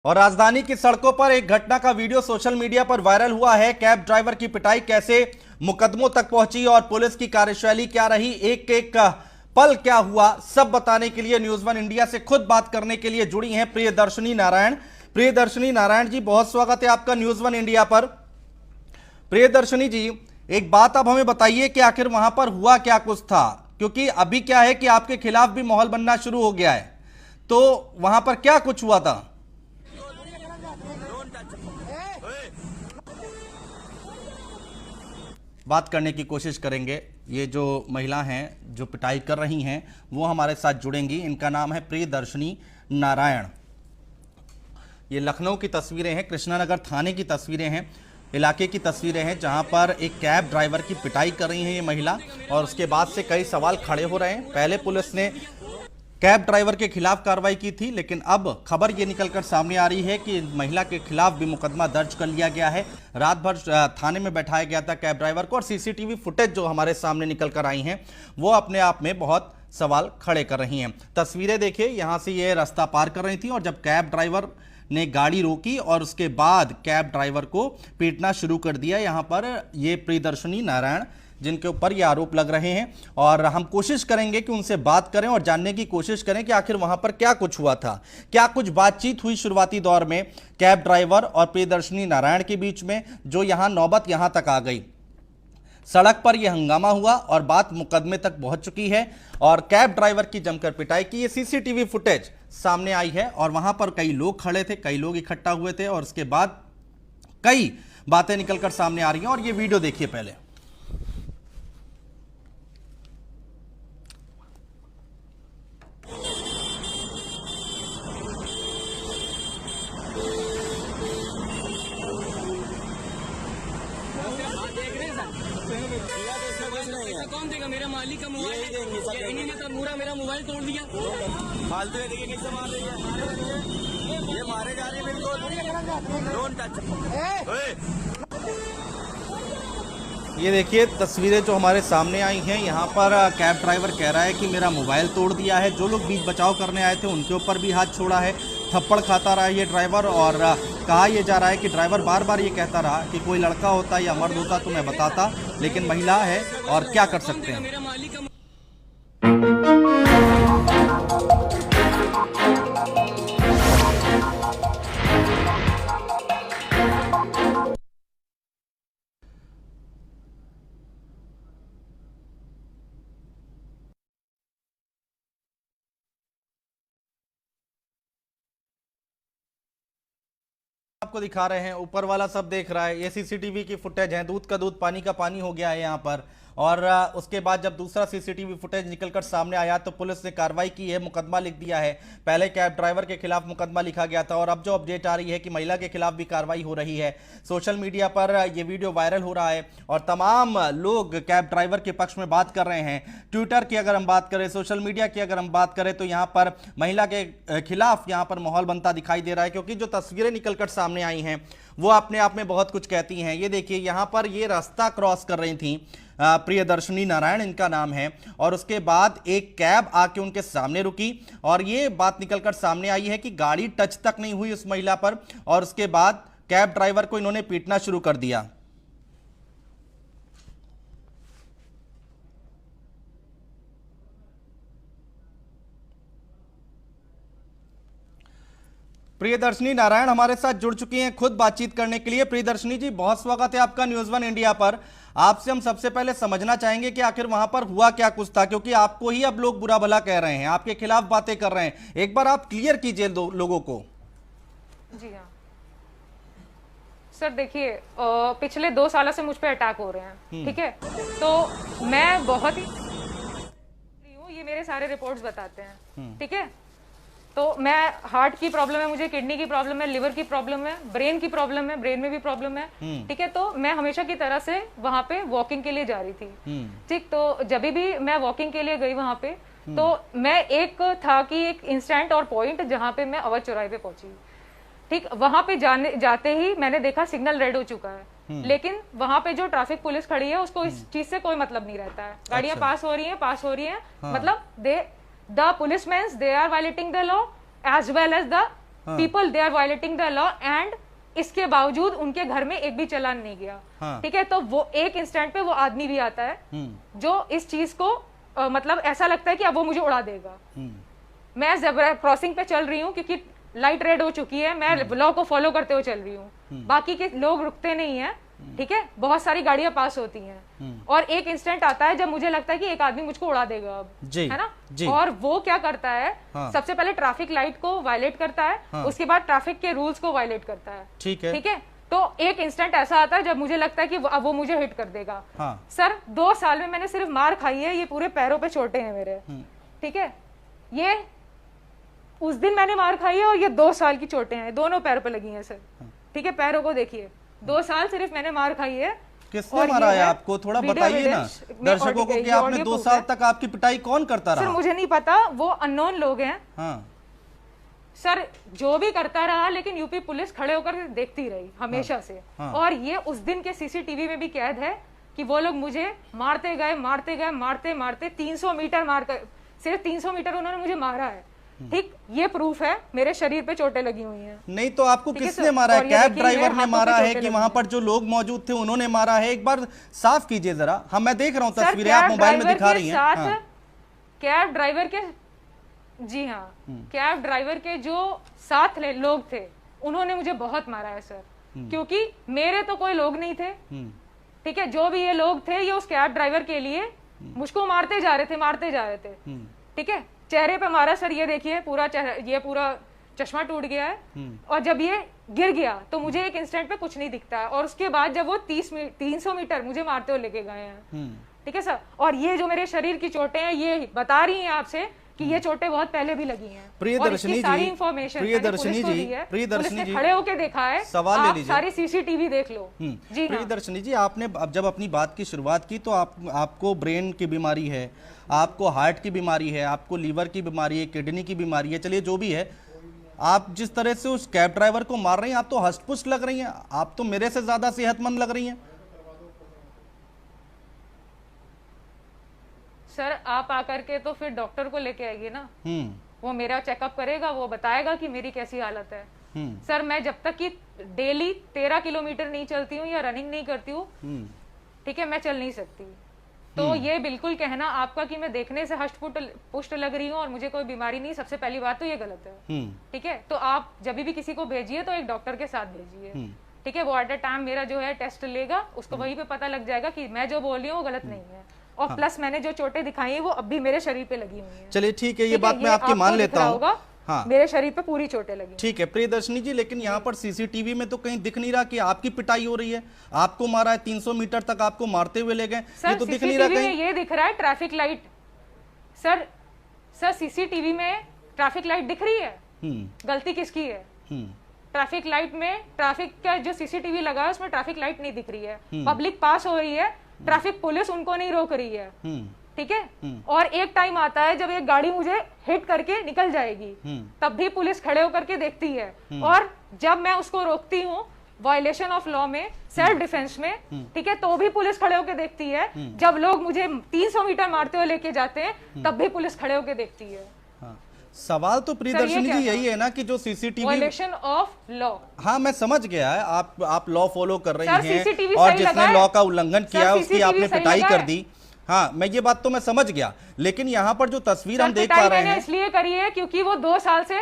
और राजधानी की सड़कों पर एक घटना का वीडियो सोशल मीडिया पर वायरल हुआ है। कैब ड्राइवर की पिटाई कैसे मुकदमों तक पहुंची और पुलिस की कार्यशैली क्या रही, एक एक पल क्या हुआ, सब बताने के लिए न्यूज वन इंडिया से खुद बात करने के लिए जुड़ी हैं प्रियदर्शनी नारायण। प्रियदर्शनी नारायण जी, बहुत स्वागत है आपका न्यूज वन इंडिया पर। प्रियदर्शनी जी, एक बात आप हमें बताइए कि आखिर वहां पर हुआ क्या कुछ था, क्योंकि अभी क्या है कि आपके खिलाफ भी माहौल बनना शुरू हो गया है, तो वहां पर क्या कुछ हुआ था? बात करने की कोशिश करेंगे। ये जो महिला हैं जो पिटाई कर रही हैं वो हमारे साथ जुड़ेंगी। इनका नाम है प्रियदर्शनी नारायण। ये लखनऊ की तस्वीरें हैं, कृष्णानगर थाने की तस्वीरें हैं, इलाके की तस्वीरें हैं जहां पर एक कैब ड्राइवर की पिटाई कर रही है ये महिला। और उसके बाद से कई सवाल खड़े हो रहे हैं। पहले पुलिस ने कैब ड्राइवर के खिलाफ कार्रवाई की थी, लेकिन अब खबर ये निकलकर सामने आ रही है कि महिला के खिलाफ भी मुकदमा दर्ज कर लिया गया है। रात भर थाने में बैठाया गया था कैब ड्राइवर को, और सीसीटीवी फुटेज जो हमारे सामने निकलकर आई हैं वो अपने आप में बहुत सवाल खड़े कर रही हैं। तस्वीरें देखिए, यहाँ से ये रास्ता पार कर रही थी और जब कैब ड्राइवर ने गाड़ी रोकी और उसके बाद कैब ड्राइवर को पीटना शुरू कर दिया। यहाँ पर ये प्रियदर्शनी नारायण जिनके ऊपर ये आरोप लग रहे हैं, और हम कोशिश करेंगे कि उनसे बात करें और जानने की कोशिश करें कि आखिर वहां पर क्या कुछ हुआ था, क्या कुछ बातचीत हुई शुरुआती दौर में कैब ड्राइवर और प्रियदर्शनी नारायण के बीच में, जो यहां नौबत यहां तक आ गई। सड़क पर यह हंगामा हुआ और बात मुकदमे तक पहुंच चुकी है और कैब ड्राइवर की जमकर पिटाई की ये सीसीटीवी फुटेज सामने आई है। और वहां पर कई लोग खड़े थे, कई लोग इकट्ठा हुए थे और उसके बाद कई बातें निकलकर सामने आ रही हैं। और ये वीडियो देखिए पहले। कौन देगा? मेरा मालिक का मोबाइल इन्हीं ने तो पूरा मेरा मोबाइल तोड़ दिया। फालतू है, देखिए कैसे मार रही है, ये मारे जा रही है बिल्कुल। Don't touch. ये देखिए तस्वीरें जो हमारे सामने आई हैं, यहाँ पर कैब ड्राइवर कह रहा है कि मेरा मोबाइल तोड़ दिया है। जो लोग बीच बचाव करने आए थे उनके ऊपर भी हाथ छोड़ा है, थप्पड़ खाता रहा ये ड्राइवर। और कहा यह जा रहा है कि ड्राइवर बार बार ये कहता रहा कि कोई लड़का होता या मर्द होता तो मैं बताता, लेकिन महिला है और क्या कर सकते हैं। मेरा मालिक का आपको दिखा रहे हैं, ऊपर वाला सब देख रहा है। ये सीसीटीवी की फुटेज है, दूध का दूध पानी का पानी हो गया है यहाँ पर। और उसके बाद जब दूसरा सीसीटीवी फुटेज निकलकर सामने आया तो पुलिस ने कार्रवाई की है, मुकदमा लिख दिया है। पहले कैब ड्राइवर के खिलाफ मुकदमा लिखा गया था और अब जो अपडेट आ रही है कि महिला के खिलाफ भी कार्रवाई हो रही है। सोशल मीडिया पर यह वीडियो वायरल हो रहा है और तमाम लोग कैब ड्राइवर के पक्ष में बात कर रहे हैं। ट्विटर की अगर हम बात करें, सोशल मीडिया की अगर हम बात करें, तो यहाँ पर महिला के खिलाफ यहाँ पर माहौल बनता दिखाई दे रहा है, क्योंकि जो तस्वीरें निकलकर सामने आई हैं वो अपने आप में बहुत कुछ कहती हैं। ये देखिए, यहाँ पर ये रास्ता क्रॉस कर रही थी प्रियदर्शनी नारायण इनका नाम है, और उसके बाद एक कैब आके उनके सामने रुकी और ये बात निकलकर सामने आई है कि गाड़ी टच तक नहीं हुई उस महिला पर, और उसके बाद कैब ड्राइवर को इन्होंने पीटना शुरू कर दिया। प्रियदर्शनी नारायण हमारे साथ जुड़ चुकी हैं खुद बातचीत करने के लिए। प्रियदर्शनी जी, बहुत स्वागत है आपका न्यूज वन इंडिया पर। आपसे हम सबसे पहले समझना चाहेंगे कि आखिर वहां पर हुआ क्या कुछ था, क्योंकि आपको ही अब लोग बुरा भला कह रहे हैं, आपके खिलाफ बातें कर रहे हैं। एक बार आप क्लियर कीजिए लोगों को। जी हाँ सर, देखिए पिछले 2 सालों से मुझ पे अटैक हो रहे हैं, ठीक है। तो मैं बहुत ही हूँ, ये मेरे सारे रिपोर्ट्स बताते हैं, ठीक है। तो मैं हार्ट की प्रॉब्लम है, मुझे किडनी की प्रॉब्लम है, लिवर की प्रॉब्लम है, ब्रेन की प्रॉब्लम है, ब्रेन में भी प्रॉब्लम है, ठीक है। तो मैं हमेशा की तरह से वहां पे वॉकिंग के लिए जा रही थी, ठीक। तो जब भी मैं वॉकिंग के लिए गई वहां पे, तो मैं एक था कि एक इंस्टेंट और पॉइंट जहां पे मैं अवध चौराहे पे पहुंची, ठीक। वहां पे जाते ही मैंने देखा सिग्नल रेड हो चुका है, लेकिन वहां पे जो ट्रैफिक पुलिस खड़ी है उसको इस चीज से कोई मतलब नहीं रहता है। गाड़ियां पास हो रही हैं, मतलब the policeman they are violating the law as well as the people they are violating the law and इसके बावजूद उनके घर में एक भी चालान नहीं गया। हाँ। ठीक है, तो वो एक इंस्टेंट पे वो आदमी भी आता है जो इस चीज को मतलब ऐसा लगता है कि अब वो मुझे उड़ा देगा। मैं ज़ेब्रा क्रॉसिंग पे चल रही हूँ क्योंकि लाइट रेड हो चुकी है, मैं लॉ को फॉलो करते हुए चल रही हूँ, बाकी के लोग रुकते नहीं है। ठीक है, बहुत सारी गाड़ियां पास होती हैं और एक इंस्टेंट आता है जब मुझे लगता है कि एक आदमी मुझको उड़ा देगा अब, है ना जी। और वो क्या करता है, सबसे पहले ट्रैफिक लाइट को वायलेट करता है, उसके बाद ट्रैफिक के रूल्स को वायलेट करता है। ठीक है, तो एक इंस्टेंट ऐसा आता है जब मुझे लगता है कि अब वो मुझे हिट कर देगा। सर 2 साल में मैंने सिर्फ मार खाई है, ये पूरे पैरों पे चोटें हैं मेरे। ठीक है, ये उस दिन मैंने मार खाई है और ये 2 साल की चोटें हैं, दोनों पैरों पे लगी हैं सर। ठीक है, पैरों को देखिए, 2 साल सिर्फ मैंने मार खाई है। किसने मारा है आपको, थोड़ा बताइए ना दर्शकों को कि आपने 2 साल तक आपकी पिटाई कौन करता रहा? सर मुझे नहीं पता, वो अननोन लोग हैं। हाँ। सर जो भी करता रहा, लेकिन यूपी पुलिस खड़े होकर देखती रही हमेशा से। और ये उस दिन के सीसीटीवी में भी कैद है कि वो लोग मुझे मारते गए मारते 300 मीटर मारकर, सिर्फ 300 मीटर उन्होंने मुझे मारा है। ठीक, ये प्रूफ है, मेरे शरीर पे चोटें लगी हुई हैं। नहीं तो आपको किसने मारा है? कैब ड्राइवर ने मारा है कि वहां पर जो लोग मौजूद थे उन्होंने मारा है? एक बार साफ कीजिए जरा। हम मैं देख रहा हूं तस्वीरें, आप मोबाइल में दिखा रही हैं। कैब ड्राइवर के, जी हाँ, कैब ड्राइवर के जो साथ लोग थे उन्होंने मुझे बहुत मारा है सर, क्योंकि मेरे तो कोई लोग नहीं थे। ठीक है, जो भी ये लोग थे ये उस कैब ड्राइवर के लिए मुझको मारते जा रहे थे। ठीक है, चेहरे पे मारा सर, ये देखिए पूरा ये पूरा चश्मा टूट गया है। और जब ये गिर गया तो मुझे एक इंस्टेंट पे कुछ नहीं दिखता है, और उसके बाद जब वो 300 मीटर मुझे मारते हुए लेके गए हैं। ठीक है सर, और ये जो मेरे शरीर की चोटें हैं ये बता रही हैं आपसे कि ये चोटें बहुत पहले भी लगी हैं। प्रियदर्शनी जी, प्रियदर्शनी जी खड़े होके देखा है, सवाल ले लीजिए, सारे सीसीटीवी देख लो। जी प्रियदर्शनी जी, आपने जब अपनी बात की शुरुआत की तो आपको ब्रेन की बीमारी है, आपको हार्ट की बीमारी है, आपको लीवर की बीमारी है, किडनी की बीमारी है, चलिए जो भी है, आप जिस तरह से उस कैब ड्राइवर को मार रही हैं आप तो हष्ट-पुष्ट लग रही हैं, आप तो मेरे से ज्यादा सेहतमंद लग रही हैं। सर आप आकर के तो फिर डॉक्टर को लेके आएगी ना, वो मेरा चेकअप करेगा, वो बताएगा कि मेरी कैसी हालत है। सर मैं जब तक कि डेली 13 किलोमीटर नहीं चलती हूँ या रनिंग नहीं करती हूँ, ठीक है, मैं चल नहीं सकती। तो ये बिल्कुल कहना आपका कि मैं देखने से हष्ट पुष्ट लग रही हूँ और मुझे कोई बीमारी नहीं, सबसे पहली बात तो ये गलत है। ठीक है, तो आप जब भी किसी को भेजिए तो एक डॉक्टर के साथ भेजिए। ठीक है, वो एट अ टाइम मेरा जो है टेस्ट लेगा, उसको वहीं पे पता लग जाएगा कि मैं जो बोल रही हूँ वो गलत नहीं है। और प्लस मैंने जो चोटें दिखाई है वो अब भी मेरे शरीर पे लगी हुई हैं। चलिए ठीक है, ये बात मैं आपकी मान लेता हूँ। हाँ, मेरे शरीर पे पूरी चोटें लगी। ठीक है प्रियदर्शनी जी, लेकिन यहाँ पर सीसीटीवी में तो कहीं दिख नहीं रहा कि आपकी पिटाई हो रही है, आपको मारा है, 300 मीटर तक आपको मारते हुए ले गए, ये तो दिख नहीं रहा कहीं। ये दिख रहा है ट्रैफिक लाइट। सर सीसीटीवी में ट्रैफिक लाइट दिख रही है, गलती किसकी है? ट्रैफिक लाइट में, ट्रैफिक का जो सीसीटीवी लगा है उसमें ट्रैफिक लाइट नहीं दिख रही है, पब्लिक पास हो रही है, ट्रैफिक पुलिस उनको नहीं रोक रही है। ठीक है, और एक टाइम आता है जब एक गाड़ी मुझे हिट करके निकल जाएगी, तब भी पुलिस खड़े होकर के देखती है, और जब मैं उसको रोकती हूँ वायलेशन ऑफ लॉ में, सेल्फ डिफेंस में, ठीक है, तो भी पुलिस खड़े होकर देखती है। जब लोग मुझे 300 मीटर मारते हुए लेके जाते हैं तब भी पुलिस खड़े होकर देखती है। सवाल तो प्रियदर्शनी जी यही है ना कि जो सीसीटीवी वायलेशन ऑफ लॉ, हाँ मैं समझ गया है, आप लॉ फॉलो कर रही हैं और जिसने लॉ का उल्लंघन किया उसकी आपने पिटाई कर दी। हाँ मैं ये बात तो मैं समझ गया, लेकिन यहाँ पर जो तस्वीर हम देख पा रहे हैं, इसलिए करी है क्योंकि वो 2 साल से,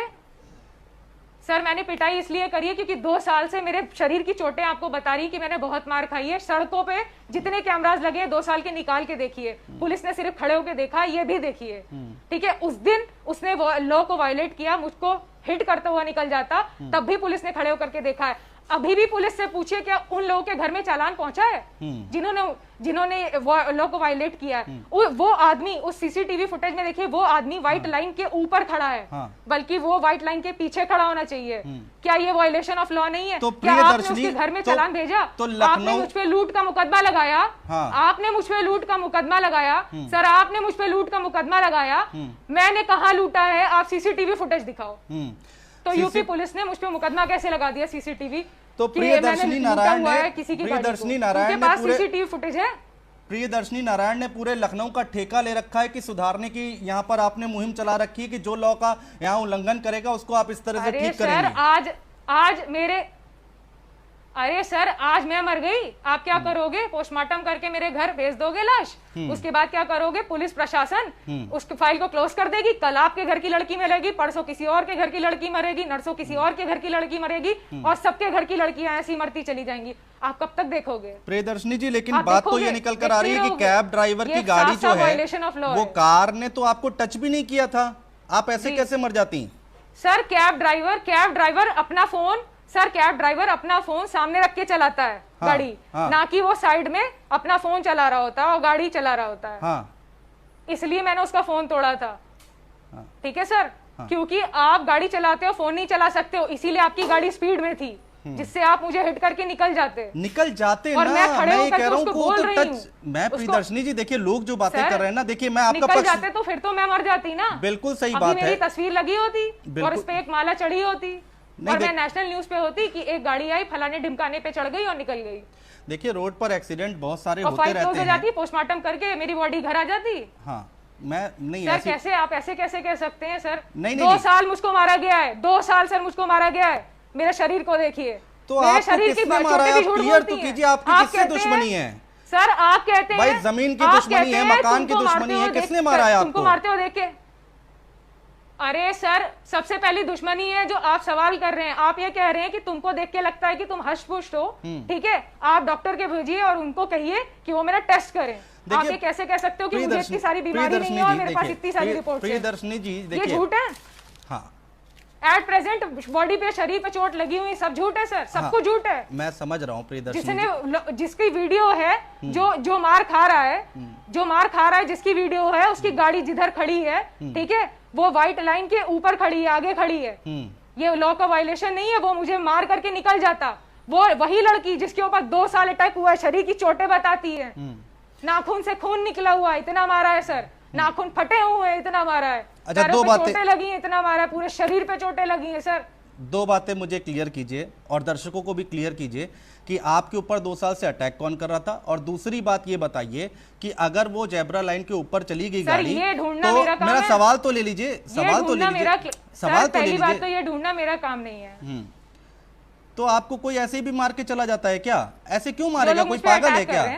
सर मैंने पिटाई इसलिए करी है क्योंकि 2 साल से मेरे शरीर की चोटें आपको बता रही कि मैंने बहुत मार खाई है। सड़कों पे जितने कैमरास लगे 2 साल के निकाल के देखिए, पुलिस ने सिर्फ खड़े होकर देखा, ये भी देखिए। ठीक है, उस दिन उसने लॉ को वायलेट किया, मुझको हिट करता हुआ निकल जाता, तब भी पुलिस ने खड़े होकर के देखा है। अभी भी पुलिस से पूछिए क्या उन लोगों के घर में चालान पहुंचा है जिन्होंने लॉ को वायलेट किया है। वो आदमी उस सीसीटीवी फुटेज में देखिए, वो आदमी व्हाइट लाइन के ऊपर खड़ा है, बल्कि वो व्हाइट लाइन के पीछे खड़ा होना चाहिए। क्या ये वायलेशन ऑफ लॉ नहीं है? तो क्या आपने उसके घर में चालान भेजा? आपने मुझ पे लूट का मुकदमा लगाया, आपने मुझ पे लूट का मुकदमा लगाया। सर आपने मुझ पे लूट का मुकदमा लगाया, मैंने कहाँ लूटा है? आप सीसीटीवी फुटेज दिखाओ। तो यूपी पुलिस ने मुझ पे मुकदमा कैसे लगा दिया सीसीटीवी? तो प्रियदर्शनी नारायण ने, सीसीटीवी फुटेज है? प्रियदर्शनी नारायण ने पूरे लखनऊ का ठेका ले रखा है कि सुधारने की यहाँ पर आपने मुहिम चला रखी है कि जो लॉ का यहाँ उल्लंघन करेगा उसको आप इस तरह से अरे ठीक सर करेंगे। अरे सर आज मैं मर गई, आप क्या करोगे? पोस्टमार्टम करके मेरे घर भेज दोगे लाश, उसके बाद क्या करोगे? पुलिस प्रशासन उस फाइल को क्लोज कर देगी। कल आपके घर की लड़की मरेगी, परसों किसी और के घर की लड़की मरेगी, नरसों किसी और के घर की लड़की मरेगी, और सबके घर की लड़कियां ऐसी मरती चली जाएंगी। आप कब तक देखोगे? प्रियदर्शनी जी, लेकिन आप बात तो देखोगे, ये निकल कर आ रही है कि देखते कैब रहोगे। ड्राइवर ये की गाड़ी जो है violation of law वो है। कार ने तो आपको टच भी नहीं किया था, आप ऐसे कैसे मर जाती? सर कैब ड्राइवर अपना फोन सामने रख के चलाता है गाड़ी, ना कि वो साइड में अपना फोन चला रहा होता है और गाड़ी चला रहा होता है। हाँ, इसलिए मैंने उसका फोन तोड़ा था। ठीक है सर, क्योंकि आप गाड़ी चलाते हो, फोन नहीं चला सकते हो, इसीलिए आपकी गाड़ी स्पीड में थी, जिससे आप मुझे हिट करके निकल जाते और ना। मैं खड़े ये होकर कह रहा हूँ उसको को बोल तो रही टच हूँ। मैं प्रियदर्शनी जी, देखिए लोग जो बातें कर रहे हैं ना, देखिए मैं आपका निकल पक्ष जाते तो फिर तो मैं मर जाती ना। बिल्कुल सही अभी बात मेरी है, तस्वीर लगी होती और इस पे एक माला चढ़ी होती और मैं नेशनल न्यूज पे होती कि एक गाड़ी आई फलाने ढिमकाने पे चढ़ गई और निकल गई। देखिए रोड पर एक्सीडेंट बहुत सारे और होते फाइल क्लोज रहते हो हैं। जाती, पोस्टमार्टम करके मेरी बॉडी घर आ जाती। हाँ, मैं नहीं सर ऐसी कैसे आप ऐसे कैसे कह सकते हैं सर? नहीं, 2 साल मुझको मारा गया है, 2 साल सर मुझको मारा गया है। मेरे शरीर को देखिए, तो मेरे आपको शरीर की किसने मारा है? चोटें भी आप झूठ क्लियर बोलती तो हैं। कीजिए, आपकी आप किससे कहते दुश्मनी हैं- है? सर आप कहते हैं भाई जमीन की आप दुश्मनी कहते है, हैं, मकान की तुमको मारते दुश्मनी हुए है, किसने देख- मारा है तुमको आपको? मारते हो देख के। अरे सर सबसे पहली दुश्मनी है जो आप सवाल कर रहे हैं। आप ये कह रहे हैं कि तुमको देख के लगता है कि तुम हष्ट-पुष्ट हो, ठीक है, आप डॉक्टर के भेजिए और उनको कहिए कि वो मेरा टेस्ट करें। आप ये कैसे कह सकते हो कि मुझे इतनी सारी बीमारी नहीं है और मेरे पास इतनी सारी रिपोर्ट्स हैं? प्रियदर्शनी जी ये देखिए, झूठ है। हाँ एट प्रेजेंट बॉडी पे, शरीर पे चोट लगी हुई, सब झूठ है सर, सब कुछ झूठ है। मैं समझ रहा हूँ प्रियदर्शनी जी। जिसने जिसकी वीडियो है, जो मार खा रहा है, जिसकी वीडियो है, उसकी गाड़ी जिधर खड़ी है, ठीक है, वो व्हाइट लाइन के ऊपर खड़ी है, आगे खड़ी है। ये लॉ का वायलेशन नहीं है, वो मुझे मार करके निकल जाता। वो वही लड़की जिसके ऊपर 2 साल अटैक हुआ है, शरीर की चोटें बताती है, नाखून से खून निकला हुआ है, इतना मारा है सर, नाखून फटे हुए हैं, इतना मारा है। अच्छा, पैरों 2 पे बातें चोटें लगी हैं, इतना मारा है, पूरे शरीर पे चोटें लगी हैं सर। 2 बातें मुझे क्लियर कीजिए और दर्शकों को भी क्लियर कीजिए कि आपके ऊपर 2 साल से अटैक कौन कर रहा था, और दूसरी बात ये बताइए कि अगर वो जेब्रा लाइन के ऊपर चली गई गाड़ी, ये ढूंढना तो मेरा काम मेरा है। सवाल तो ले लीजिए, सवाल तो ले लीजिए, सवाल तो ले पहली बात तो लीजिए। ये ढूंढना मेरा काम नहीं है। तो आपको कोई ऐसे ही भी मार के चला जाता है क्या? ऐसे क्यों जो मारेगा? लोग कोई मुझ पे पागल है अटैक क्या? कर रहे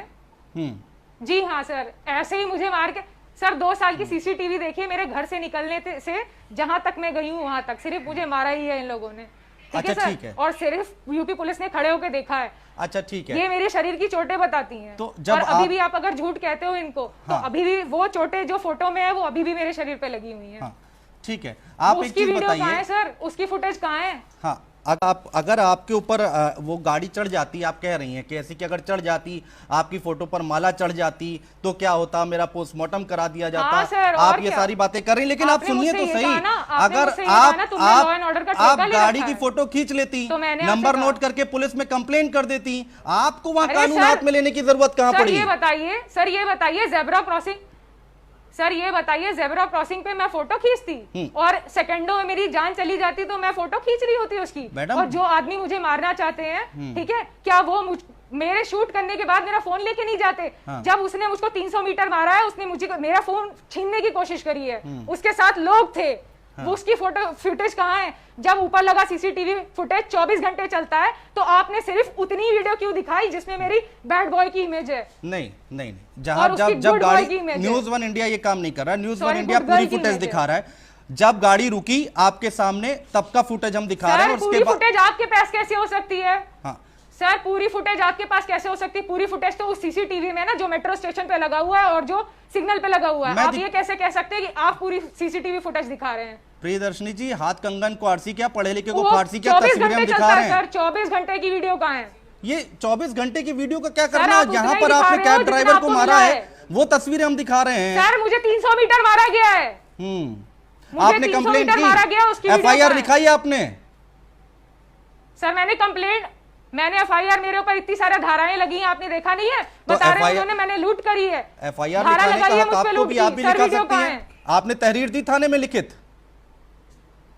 हैं। जी हाँ सर, ऐसे ही मुझे मार के सर 2 साल की सीसीटीवी देखिए, मेरे घर से निकलने से जहां तक मैं गई हूँ वहां तक सिर्फ मुझे मारा ही है इन लोगों ने। ठीक है अच्छा, सर, ठीक है। और सिर्फ यूपी पुलिस ने खड़े होकर देखा है। अच्छा ठीक है, ये मेरे शरीर की चोटें बताती हैं। तो जब और अभी आप- भी आप अगर झूठ कहते हो इनको, तो हाँ। अभी भी वो चोटें जो फोटो में है वो अभी भी मेरे शरीर पे लगी हुई है। हाँ ठीक है, आप एक उसकी चीज वीडियो कहाँ है बताइए। सर? उसकी फुटेज कहाँ है? हाँ, अगर आपके ऊपर वो गाड़ी चढ़ जाती, आप कह रही हैं कि ऐसी कि अगर चढ़ जाती, आपकी फोटो पर माला चढ़ जाती, तो क्या होता? मेरा पोस्टमार्टम करा दिया जाता। हाँ सर, आप और ये क्या? सारी बातें कर रही, लेकिन आप आपने सुनिए मुझसे तो ये सही। कहा ना, आपने अगर मुझसे ये कहा ना, तुमने आप law and order का आप ठेका ले गाड़ी रखा की है। फोटो खींच लेती, तो मैंने आपसे नंबर कहा। नोट करके पुलिस में कंप्लेन कर देती, आपको वहां अरे कानून सर, हाथ में लेने की जरूरत कहां सर पड़ी? ये बताइए जेब्रा क्रॉसिंग पे मैं फोटो खींचती और सेकंडों में मेरी जान चली जाती, तो मैं फोटो खींच रही होती उसकी। मैडम- और जो आदमी मुझे मारना चाहते हैं, ठीक है, क्या वो मेरे शूट करने के बाद मेरा फोन लेके नहीं जाते? हाँ। जब उसने मुझको 300 मीटर मारा है, उसने मुझे मेरा फोन छीनने की कोशिश करी है, उसके साथ लोग थे। वो उसकी फोटो फुटेज कहाँ है? जब ऊपर लगा सीसीटीवी फुटेज 24 घंटे चलता है, तो आपने सिर्फ उतनी वीडियो क्यों दिखाई जिसमें मेरी बैड बॉय की इमेज है? नहीं, जहां और उसकी जब good boy गाड़ी की image है। न्यूज 1 इंडिया ये काम नहीं कर रहा, न्यूज 1 Sorry, इंडिया good पूरी girl की फुटेज image दिखा है। रहा है। जब गाड़ी रुकी आपके सामने, तब का फुटेज हम दिखा रहे हैं, सर और पूरी उसके बाद फुटेज आपके पास कैसे हो सकती है? हाँ, सर पूरी फुटेज आपके पास कैसे हो सकती है? पूरी फुटेज तो उस सीसीटीवी में ना, जो मेट्रो स्टेशन पे लगा हुआ है और जो सिग्नल पे लगा हुआ है। मैं आप ये कैसे कह सकते हैं कि आप पूरी सीसीटीवी फुटेज दिखा रहे हैं? प्रियदर्शनी जी, हाथ कंगन को आरसी क्या, पढ़े लिखे को वो फारसी क्या, 24 तस्वीरें हम घंटे दिखा चलता रहे है हैं। सर, 24 घंटे की वीडियो कहाँ है? ये 24 घंटे की वीडियो का क्या सर, करना? आप उतना यहाँ ही पर दिखा आपने रहे हो कैब जितना ड्राइवर को आपको मारा मिला है, है। वो तस्वीरें हम दिखा रहे हैं। सर मुझे 300 मीटर मारा गया है। मुझे आपने 300 कंप्लेंट मीटर मारा गया, उसकी की, वीडियो FIR कहाँ है? लिखाई आपने? सर मैंने FIR, मेरे ऊपर इतनी सारी धाराएं लगी हैं, आपने देखा नहीं है? तो बता रहे हैं FIR उन्होंने, मैंने लूट करी है। FIR धारा लिखाने लगाई है का मुझ हक पे आपको लूट भी, की। आप भी सर लिखा वीडियो सकती कहाँ हैं। है? आपने तहरीर दी थाने में लिखित?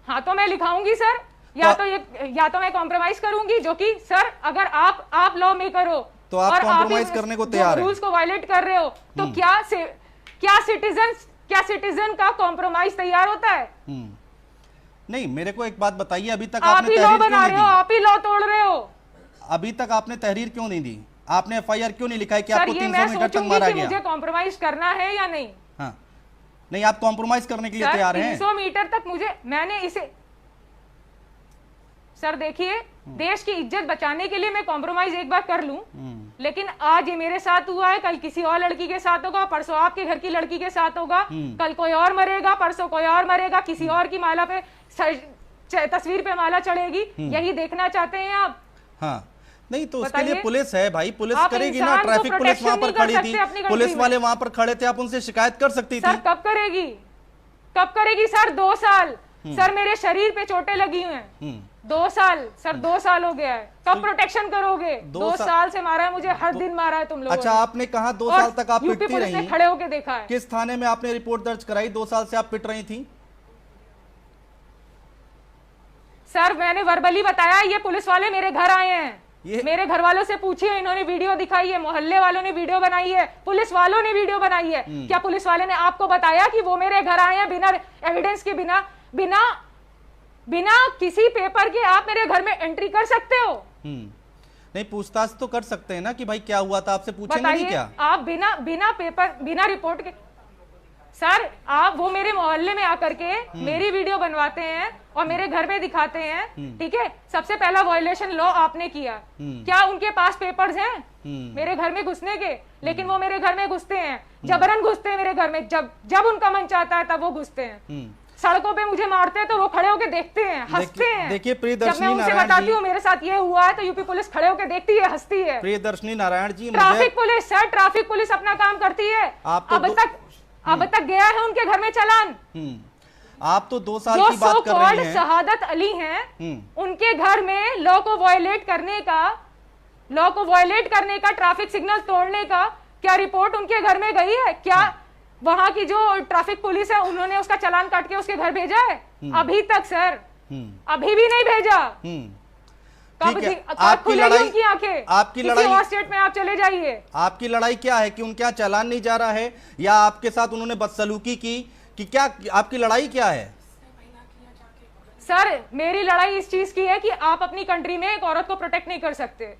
हाँ तो मैं लिखाऊंगी सर, या तो मैं कॉम्प्रोमाइज करूंगी, जो कि सर अगर आप लॉ मेकर हो, तो आप कॉम्प्रोमाइज करने को तैयार हैं। रूल्स को वायलेट कर रहे हो तो क्या सिटीजन का कॉम्प्रोमाइज तैयार होता है? नहीं, मेरे को एक बात बताइए, अभी तक आप आपने ही लॉ तहरीर क्यों बना नहीं रहे हो, दी? आप ही लॉ तोड़ रहे हो। अभी तक आपने तहरीर क्यों नहीं दी? आपने एफआईआर क्यों नहीं लिखा है कि सर आपको ये 300 मैं मीटर तक सोचूंगी मारा कि गया? मुझे कॉम्प्रोमाइज करना है या नहीं। हाँ, नहीं, आप कॉम्प्रोमाइज करने के लिए सर तैयार हैं? 300 मीटर तक मैंने इसे सर देखिए, देश की इज्जत बचाने के लिए मैं कॉम्प्रोमाइज एक बार कर लूं, लेकिन आज ये मेरे साथ हुआ है, कल किसी और लड़की के साथ होगा, परसों आपके घर की लड़की के साथ होगा, कल कोई और मरेगा, परसों कोई और मरेगा, किसी और की माला पे तस्वीर पे माला चढ़ेगी। यही देखना चाहते हैं आप? हाँ, नहीं तो उसके लिए बताइए। पुलिस है भाई, पुलिस आप करेगी ना। इंसान को ट्रैफिक पुलिस वहां पर protection नहीं खड़ी कर थी, सकते अपनी कंट्री पुलिस में। वाले वहां पर खड़े थे, आप उनसे शिकायत कर सकती सर थी। कब करेगी, कब करेगी सर? 2 साल सर मेरे शरीर पे चोटें लगी हुई हैं। 2 साल सर, 2 साल हो गया है। कब प्रोटेक्शन करोगे? 2 साल से मारा है मुझे, हर दिन मारा है तुम लोगों अच्छा, ने। आपने कहा 2 और साल तक आप यूपी पिटती पुलिस ने रही, खड़े होके देखा है। किस थाने में आपने रिपोर्ट दर्ज कराई? 2 साल से आप पिट रही थी। सर मैंने वर्बली बताया, ये पुलिस वाले मेरे घर आए हैं, ये- मेरे घर वालों से पूछिए, इन्होंने वीडियो दिखाई है, मोहल्ले वालों ने वीडियो बनाई है, पुलिस वालों ने वीडियो बनाई है। क्या पुलिस वाले ने आपको बताया कि वो मेरे घर आए हैं बिना एविडेंस के, बिना किसी पेपर के आप मेरे घर में एंट्री कर सकते हो? नहीं, पूछताछ तो कर सकते हैं ना कि भाई क्या हुआ था, आपसे पूछेंगे नहीं बताइए, क्या? आप बिना पेपर, बिना रिपोर्ट के सर, आप वो मेरे मोहल्ले में आकर के मेरी वीडियो बनवाते हैं और मेरे घर में दिखाते हैं, ठीक है? सबसे पहला वायलेशन लॉ आपने किया। क्या उनके पास पेपर्स हैं मेरे घर में घुसने के? लेकिन वो मेरे घर में घुसते हैं, जबरन घुसते हैं मेरे घर में, जब उनका मन चाहता है तब वो घुसते हैं। सड़कों पे मुझे मारते हैं तो वो खड़े होके देखते हैं, हंसते हैं। देखिए जब प्रियदर्शनी मैं उनसे नारायण बताती जी, हूँ मेरे साथ ये हुआ है तो यूपी पुलिस खड़े होके देखती है, हंसती है। प्रियदर्शनी नारायण जी, मुझे traffic police sir, traffic police अपना काम करती है। आप तो अब तक गया है उनके घर में चालान। आप तो 2 साल जो की बात सो कर कॉल्ड रही हैं। शहादत अली हैं, उनके घर में लॉ को वायलेट करने का, ट्रैफिक सिग्नल तोड़ने का क्या रिपोर्ट उनके घर में गई है? क्या वहां की जो ट्रैफिक पुलिस है उन्होंने उसका चालान काट के उसके घर भेजा है? अभी तक सर, अभी भी नहीं भेजा। कब ठीक है, कब आपकी खुलेगी लड़ाई, उनकी आंखें? आपकी किसी लड़ाई, और स्टेट में आप चले जाइए। आपकी लड़ाई क्या है कि उनके यहाँ चालान नहीं जा रहा है, या आपके साथ उन्होंने बदसलूकी की, कि क्या आपकी लड़ाई क्या है? सर मेरी लड़ाई इस चीज की है कि आप अपनी कंट्री में एक औरत को प्रोटेक्ट नहीं कर सकते।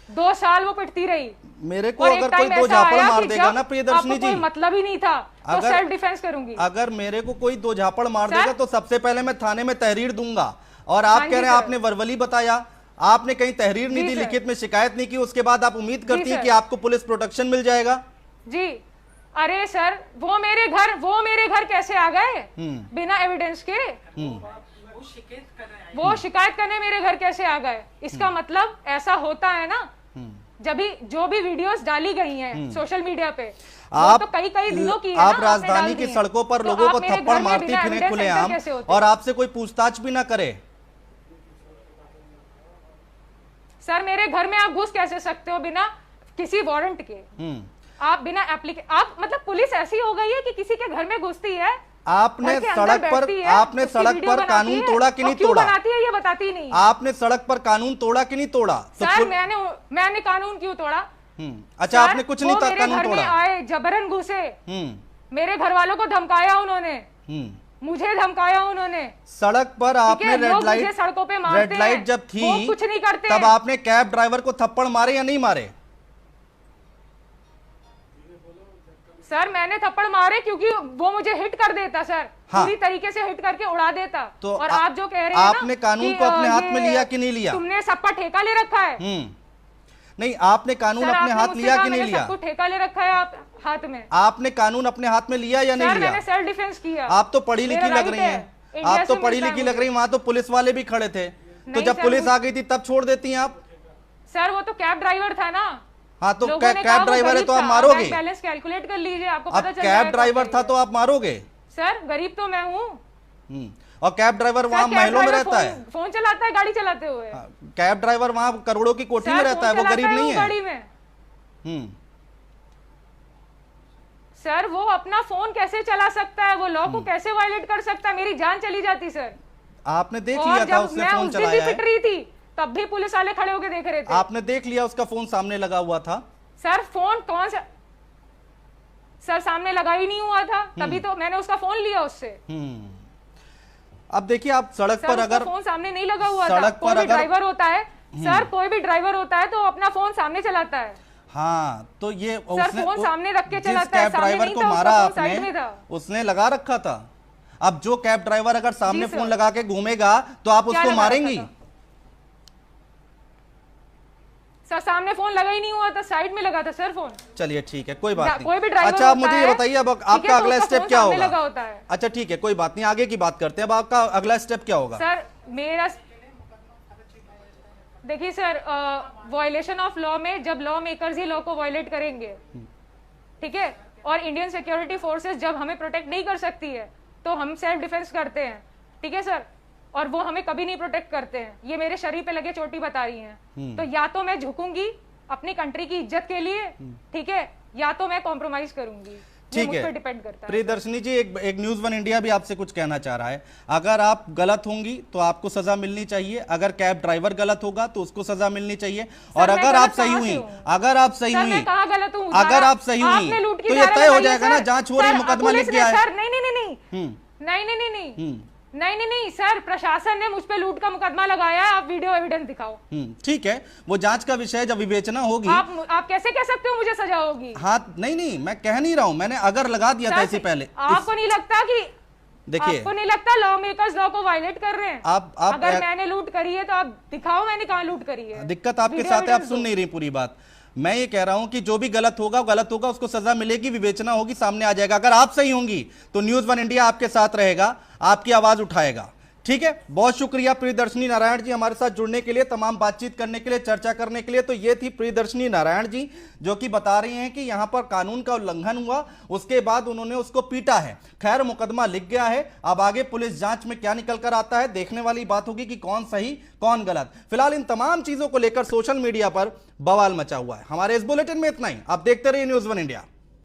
2 साल वो पिटती रही। मेरे को और एक अगर कोई टाइम 2 ऐसा झापड़ आया मार कि देगा जब ना प्रियदर्शनी आपको कोई जी, मतलब ही नहीं था तो अगर- सेल्फ डिफेंस करूंगी। अगर मेरे को कोई 2 झापड़ मार सर? देगा तो सबसे पहले मैं थाने में तहरीर दूंगा। और आप हाँ कह जी रहे हैं सर। आपने वर्बली बताया, आपने कहीं तहरीर नहीं जी दी, सर। लिखित में शिकायत नहीं की, उसके बाद आप उम्मीद करती है सर। कि आपको पुलिस प्रोटेक्शन मिल जाएगा? जी अरे सर, वो मेरे घर कैसे आ गए बिना एविडेंस के? वो शिकायत करने मेरे घर कैसे आ गए? इसका मतलब ऐसा होता है ना, जब भी जो भी वीडियोस डाली गई हैं सोशल मीडिया पे, वो तो कई दिनों की है ना, आप आपने राजधानी डाल की दी है। सड़कों पर तो लोगों आप को मेरे थप्पड़ घर में मारती बिना फिरें evidence खुलेआम, enter कैसे होते? और आपसे कोई पूछताछ भी ना करे। सर मेरे घर में आप घुस कैसे सकते हो बिना किसी वारंट के? आप बिना आप मतलब पुलिस ऐसी हो गई है कि किसी के घर में घुसती है, आपने घर के अंदर सड़क पर बैठती है, आपने उसकी सड़क वीडियो पर बनाती कानून है, तोड़ा कि और नहीं क्यों तोड़ा? बनाती है ये बताती नहीं। आपने सड़क पर कानून तोड़ा कि नहीं तोड़ा? तो सर मैंने कानून क्यों तोड़ा? अच्छा, आपने कुछ नहीं मेरे कानून घर में तोड़ा? आए, जबरन घुसे, मेरे घर वालों को धमकाया उन्होंने, मुझे धमकाया उन्होंने। सड़क पर आपने लोग रेड मुझे लाइट, सड़कों पे मारते रेड लाइट हैं, जब थी वो कुछ नहीं करते तब हैं। आपने कैब ड्राइवर को थप्पड़ मारे या नहीं मारे? सर मैंने थप्पड़ मारे क्योंकि वो मुझे हिट कर देता सर, हाँ। पूरी तरीके से हिट करके उड़ा देता। तो और आप जो कह रहे हैं आपने कानून को अपने हाथ में लिया कि नहीं लिया? तुमने सबका ठेका ले रखा है। नहीं, आपने कानून सर, अपने आपने हाथ मुझसे लिया कहा कि नहीं मैंने लिया? सबको ठेका ले रखा है आप हाथ में। आपने कानून अपने हाथ में लिया या नहीं सर लिया? मैंने सेल्फ डिफेंस किया। आप तो पढ़ी मेरा लिखी लग right रही है। हैं, इंडिया आप तो से पढ़ी मिलता है लिखी लग मुझे। रही हैं, वहां तो पुलिस वाले भी खड़े थे, तो नहीं जब सर, पुलिस मुझे- आ गई थी तब छोड़ देती हैं आप? सर वो तो कैब ड्राइवर था ना। हाँ, तो लोगों ने कहा कैब वो ड्राइवर है गरीब तो आप था, मारोगे? बैंक बैलेंस कैलकुलेट कर लीजिए, आपको अब पता चल जाएगा कैब ड्राइवर कब था तो आप मारोगे? सर गरीब तो मैं हूँ। और कैब ड्राइवर वहां सर, कैब महलों में ड्राइवर रहता है? फोन चलाता है गाड़ी चलाते हुए। कैब ड्राइवर वहां करोड़ों की कोठी में सर, रहता है, फोन वो गरीब चलाता नहीं वो है। गाड़ी में। हम्म सर वो अपना फोन कैसे चला सकता है? वो लॉ को कैसे वायलेट कर सकता है? मेरी जान चली जाती सर। आपने देख और लिया था जब उसने मैं फोन उस दिन भी चलाया पिट है? रही थी तब भी पुलिस वाले खड़े होकर देख रहे थे। आपने देख लिया उसका फोन सामने लगा हुआ था? सर फोन कौन सा सर सामने लगा ही नहीं हुआ था, तभी तो मैंने उसका फोन लिया उससे। अब देखिए आप सड़क पर अगर फोन सामने नहीं लगा हुआ था, सड़क कोई पर भी अगर ड्राइवर होता है सर, कोई भी ड्राइवर होता है तो अपना फोन सामने चलाता है। हाँ, तो ये सर फोन सामने रख के चलाता है, कैब ड्राइवर को मारा आपने, उसने लगा रखा था। अब जो कैब ड्राइवर अगर सामने फोन लगा के घूमेगा तो आप उसको मारेंगी? सर सामने फोन लगा ही नहीं हुआ था, साइड में लगा था सर फोन। चलिए ठीक है, कोई बात कोई भी नहीं। ड्राइवर अच्छा आप मुझे ये बताइए अब आपका अगला स्टेप क्या होगा? लगा होता है। अच्छा ठीक है, कोई बात नहीं, आगे की बात करते हैं। अब आपका अगला स्टेप क्या होगा? सर मेरा देखिए सर, वायलेशन ऑफ लॉ में जब लॉ मेकर्स ही लॉ को वायलेट करेंगे, ठीक है, और इंडियन सिक्योरिटी फोर्सेस जब हमें प्रोटेक्ट नहीं कर सकती है तो हम सेल्फ डिफेंस करते हैं, ठीक है सर, और वो हमें कभी नहीं प्रोटेक्ट करते हैं। ये मेरे शरीर पे लगे चोटी बता रही हैं। तो या तो मैं झुकूंगी अपनी कंट्री की इज्जत के लिए, ठीक है, या तो मैं कॉम्प्रोमाइज करूंगी। ठीक है, डिपेंड करता है। प्रियदर्शनी जी, एक न्यूज़ वन इंडिया भी आपसे कुछ कहना चाह रहा है। अगर आप गलत होंगी तो आपको सजा मिलनी चाहिए, अगर कैब ड्राइवर गलत होगा तो उसको सजा मिलनी चाहिए, और अगर आप सही हुई, अगर आप सही हुई, अगर आप सही हुई तो ये तय हो जाएगा ना, जांच हो रही, मुकदमा लिख गया है। नहीं सर, प्रशासन ने मुझ पे लूट का मुकदमा लगाया है, आप वीडियो एविडेंस दिखाओ। ठीक है, वो जांच का विषय जब विवेचना होगी। आप कैसे कह सकते हो मुझे सजा होगी? हाँ नहीं, मैं कह नहीं रहा हूं, मैंने अगर लगा दिया था इससे पहले। आपको नहीं लगता कि देखिए, आपको नहीं लगता लॉ मेकर्स लॉ को वायलेट कर रहे हैं? आप अगर मैंने लूट करी है तो आप दिखाओ मैंने कहां लूट करी है। दिक्कत आपके साथ है, आप सुन नहीं रही पूरी बात। मैं ये कह रहा हूं कि जो भी गलत होगा उसको सजा मिलेगी, विवेचना होगी, सामने आ जाएगा। अगर आप सही होंगी तो न्यूज़ वन इंडिया आपके साथ रहेगा, आपकी आवाज उठाएगा। ठीक है, बहुत शुक्रिया प्रियदर्शनी नारायण जी हमारे साथ जुड़ने के लिए, तमाम बातचीत करने के लिए, चर्चा करने के लिए। तो ये थी प्रियदर्शनी नारायण जी जो कि बता रही हैं कि यहां पर कानून का उल्लंघन हुआ, उसके बाद उन्होंने उसको पीटा है। खैर, मुकदमा लिख गया है, अब आगे पुलिस जांच में क्या निकल कर आता है देखने वाली बात होगी कि कौन सही कौन गलत। फिलहाल इन तमाम चीजों को लेकर सोशल मीडिया पर बवाल मचा हुआ है। हमारे इस बुलेटिन में इतना ही। आप देखते रहिए न्यूज़ वन इंडिया।